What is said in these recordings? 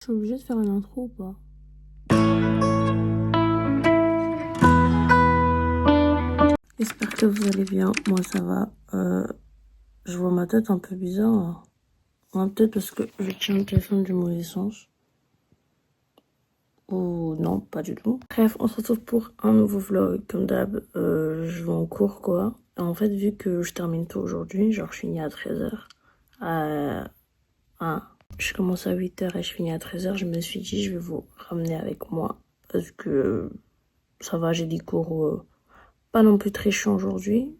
suis obligée de faire une intro ou pas? J'espère que vous allez bien. Moi, ça va. Je vois ma tête un peu bizarre. Ouais, peut-être parce que je tiens le téléphone du mauvais sens. Ou non, pas du tout. Bref, on se retrouve pour un nouveau vlog. Comme d'hab, je vais en cours, quoi. Et en fait, vu que je termine tôt aujourd'hui, genre je finis à 13h. Je commence à 8h et je finis à 13h. Je me suis dit, je vais vous ramener avec moi. Parce que ça va, j'ai des cours pas non plus très chiants aujourd'hui.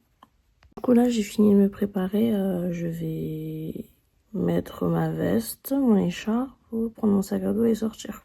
Du coup, là, j'ai fini de me préparer. Je vais mettre ma veste, mon écharpe, prendre mon sac à dos et sortir.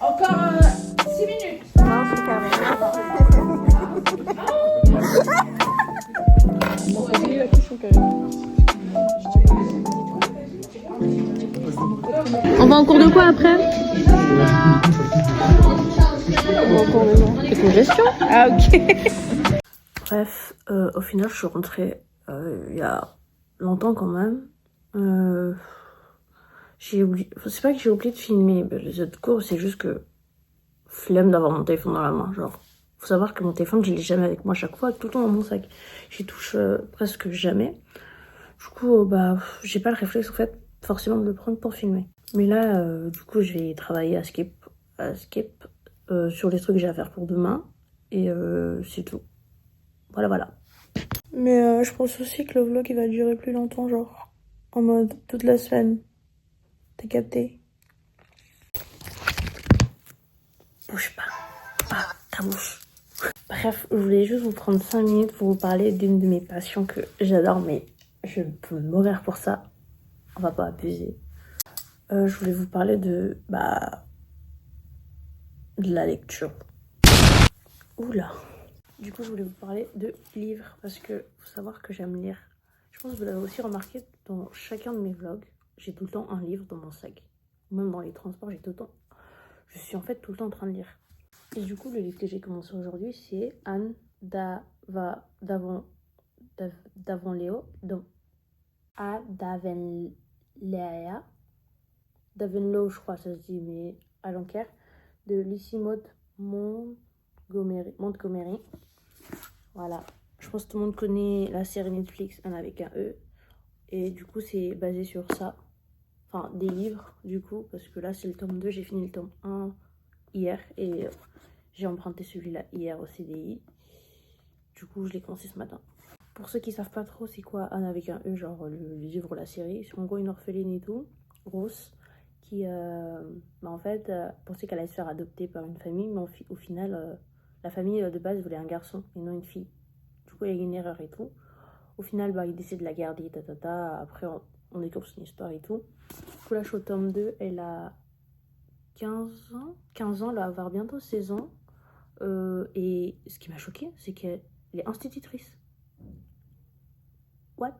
Encore 6 minutes. Non, c'est carré. On va en cours de quoi après? On va en cours de c'est congestion. Ah ok. Bref, au final, je suis rentrée il y a longtemps quand même. J'ai oublié, c'est pas que j'ai oublié de filmer les autres cours, c'est juste que flemme d'avoir mon téléphone dans la main. Genre, faut savoir que mon téléphone, je l'ai jamais avec moi chaque fois, tout le temps dans mon sac. J'y touche presque jamais. Du coup, j'ai pas le réflexe en fait, forcément de le prendre pour filmer. Mais là, du coup, je vais travailler à Skip sur les trucs que j'ai à faire pour demain. Et c'est tout. Voilà. Mais je pense aussi que le vlog, il va durer plus longtemps, genre, en mode toute la semaine. T'as capté? Bouge pas. Ah, ta bouche. Bref, je voulais juste vous prendre 5 minutes pour vous parler d'une de mes passions que j'adore, mais je peux mourir pour ça. On va pas abuser. Je voulais vous parler de la lecture. Oula. Du coup, je voulais vous parler de livres, parce que faut savoir que j'aime lire. Je pense que vous l'avez aussi remarqué dans chacun de mes vlogs, j'ai tout le temps un livre dans mon sac. Même dans les transports, j'ai tout le temps... Je suis en fait tout le temps en train de lire. Et du coup, le livre que j'ai commencé aujourd'hui, c'est Anne Davenléo. A. Davenlo, je crois, ça se dit, mais à l'enquête, de Lucie Maud Montgomery. Voilà. Je pense que tout le monde connaît la série Netflix, Anne avec un E. Et du coup, c'est basé sur ça. Enfin, des livres, du coup, parce que là, c'est le tome 2. J'ai fini le tome 1 hier. Et j'ai emprunté celui-là hier au CDI. Du coup, je l'ai commencé ce matin. Pour ceux qui savent pas trop, c'est quoi Anne avec un E, genre le livre ou la série. C'est en gros une orpheline et tout, grosse, qui, en fait, pensait qu'elle allait se faire adopter par une famille, mais au final, la famille de base voulait un garçon et non une fille. Du coup, il y a eu une erreur et tout. Au final, il décide de la garder, Après, on découvre son histoire et tout. Du coup, là, je suis au tome 2, elle a 15 ans. 15 ans, elle va avoir bientôt 16 ans. Et ce qui m'a choquée, c'est qu'elle est institutrice. What?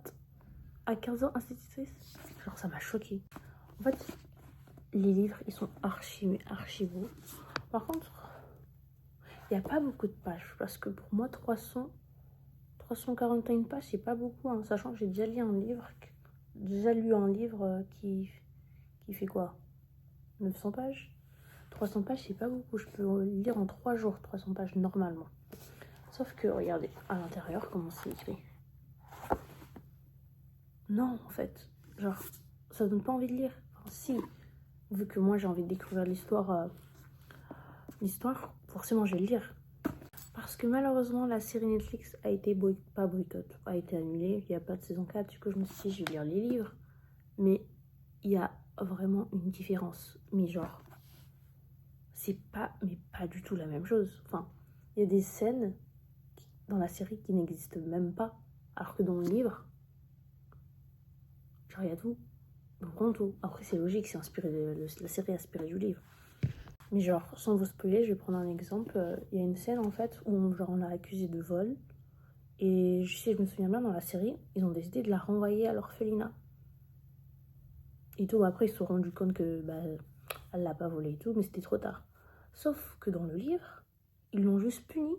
À 15 ans, institutrice? Genre, ça m'a choquée. En fait, les livres, ils sont mais archi beaux. Par contre, il n'y a pas beaucoup de pages. Parce que pour moi, 341 pages, c'est pas beaucoup. Hein, sachant que j'ai déjà lu un livre qui fait quoi? 900 pages? 300 pages, c'est pas beaucoup. Je peux lire en 3 jours 300 pages normalement. Sauf que, regardez, à l'intérieur, comment c'est écrit. Non, en fait. Genre, ça donne pas envie de lire. Enfin, si. vu que moi j'ai envie de découvrir l'histoire, forcément je vais le lire. Parce que malheureusement la série Netflix a été a été annulée, il n'y a pas de saison 4, du coup je me suis dit je vais lire les livres. Mais il y a vraiment une différence. Mais genre, c'est pas du tout la même chose. Enfin, il y a des scènes dans la série qui n'existent même pas. Alors que dans le livre, genre il y a tout. Vraiment tout. Après c'est logique, c'est inspiré la série est inspirée du livre. Mais genre, sans vous spoiler, je vais prendre un exemple. Il y a une scène en fait où genre, on l'a accusée de vol. Et si je me souviens bien, dans la série, ils ont décidé de la renvoyer à l'orphelinat. Et tout, après ils se sont rendus compte que elle l'a pas volé et tout, mais c'était trop tard. Sauf que dans le livre, ils l'ont juste punie.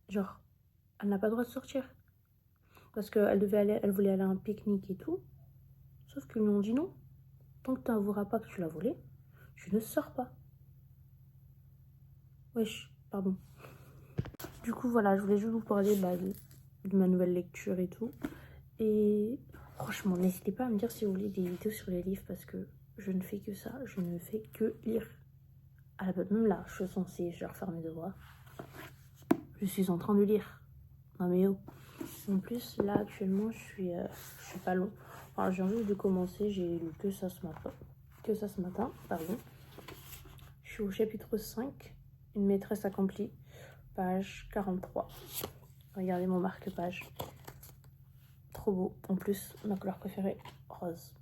Genre, elle n'a pas le droit de sortir. Parce qu'elle elle voulait aller à un pique-nique et tout. Sauf qu'ils lui ont dit non. Tant que tu n'avoueras pas que tu l'as volé, tu ne sors pas. Wesh, pardon. Du coup, voilà, je voulais juste vous parler de ma nouvelle lecture et tout. Et franchement, n'hésitez pas à me dire si vous voulez des vidéos sur les livres parce que je ne fais que ça. Je ne fais que lire. Même là, je suis censée, je vais refaire mes devoirs. Je suis en train de lire. Non mais oh. En plus, là, actuellement, je suis pas long. Enfin, je viens juste de commencer, j'ai lu que ça ce matin. Pardon. Je suis au chapitre 5, une maîtresse accomplie, page 43. Regardez mon marque-page. Trop beau. En plus, ma couleur préférée, rose.